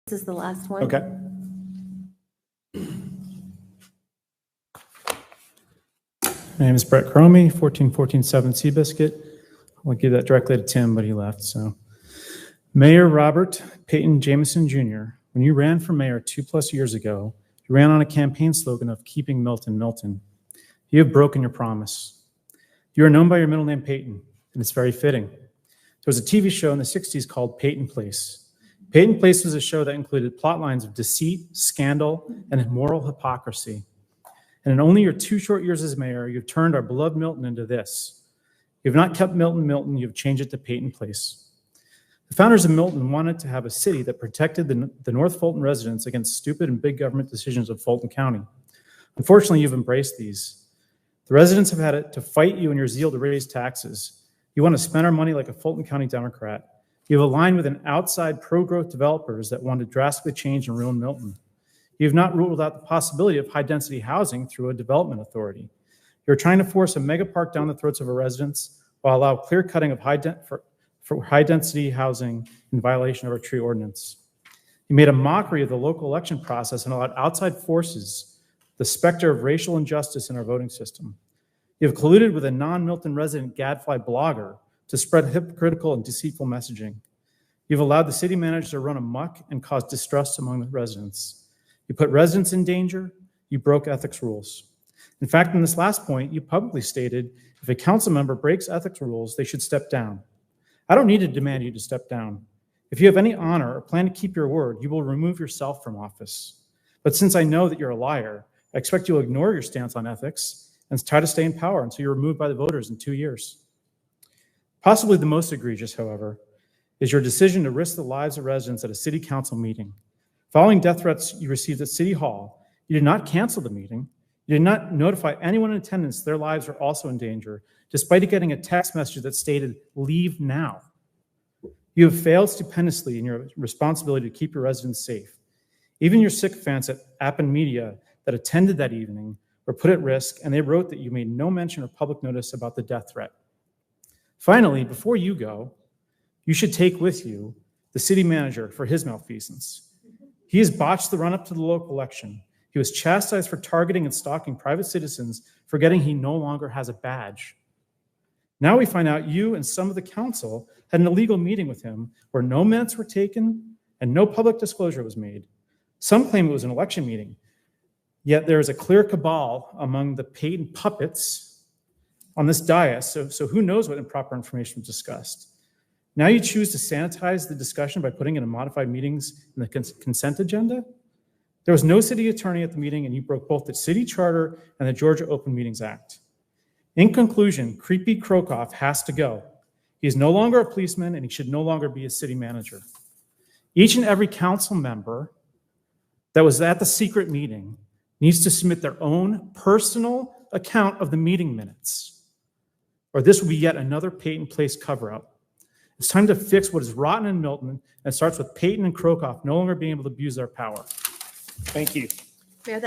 This is the last one. Okay. My name is Brett Cromie, 14147 Seabiscuit. I'll give that directly to Tim, but he left. So, Mayor Robert Peyton Jameson Jr., when you ran for mayor 2+ years ago, you ran on a campaign slogan of keeping Milton, Milton. You have broken your promise. You are known by your middle name, Peyton, and it's very fitting. There was a TV show in the 60s called Peyton Place. Peyton Place was a show that included plot lines of deceit, scandal, and moral hypocrisy. And in only your 2 short years as mayor, you've turned our beloved Milton into this. You've not kept Milton, Milton, you've changed it to Peyton Place. The founders of Milton wanted to have a city that protected the North Fulton residents against stupid and big government decisions of Fulton County. Unfortunately, you've embraced these. The residents have had it to fight you in your zeal to raise taxes. You want to spend our money like a Fulton County Democrat. You have aligned with an outside pro-growth developers that want to drastically change and ruin Milton. You have not ruled out the possibility of high-density housing through a development authority. You're trying to force a mega park down the throats of our residents while allow clear cutting of for high-density housing in violation of our tree ordinance. You made a mockery of the local election process and allowed outside forces, the specter of racial injustice in our voting system. You have colluded with a non-Milton resident gadfly blogger to spread hypocritical and deceitful messaging. You've allowed the city manager to run amok and cause distrust among the residents. You put residents in danger. You broke ethics rules. In fact, in this last point, you publicly stated if a council member breaks ethics rules, they should step down. I don't need to demand you to step down. If you have any honor or plan to keep your word, you will remove yourself from office. But since I know that you're a liar, I expect you will ignore your stance on ethics and try to stay in power until you're removed by the voters in 2 years. Possibly the most egregious, however, is your decision to risk the lives of residents at a city council meeting. Following death threats you received at City Hall, you did not cancel the meeting. You did not notify anyone in attendance their lives are also in danger, despite getting a text message that stated, "Leave now." You have failed stupendously in your responsibility to keep your residents safe. Even your sycophants at Appen Media that attended that evening were put at risk, and they wrote that you made no mention or public notice about the death threat. Finally, before you go, you should take with you the city manager for his malfeasance. He has botched the run-up to the local election. He was chastised for targeting and stalking private citizens, forgetting he no longer has a badge. Now we find out you and some of the council had an illegal meeting with him where no minutes were taken and no public disclosure was made. Some claim it was an election meeting, yet there is a clear cabal among the Peyton puppets on this dais, so who knows what improper information was discussed. Now you choose to sanitize the discussion by putting in a modified meetings in the consent agenda? There was no city attorney at the meeting, and you broke both the city charter and the Georgia Open Meetings Act. In conclusion, Creepy Krokoff has to go. He is no longer a policeman, and he should no longer be a city manager. Each and every council member that was at the secret meeting needs to submit their own personal account of the meeting minutes, or this will be yet another Peyton Place cover-up. It's time to fix what is rotten in Milton, and it starts with Peyton and Krokoff no longer being able to abuse their power. Thank you. Mayor, that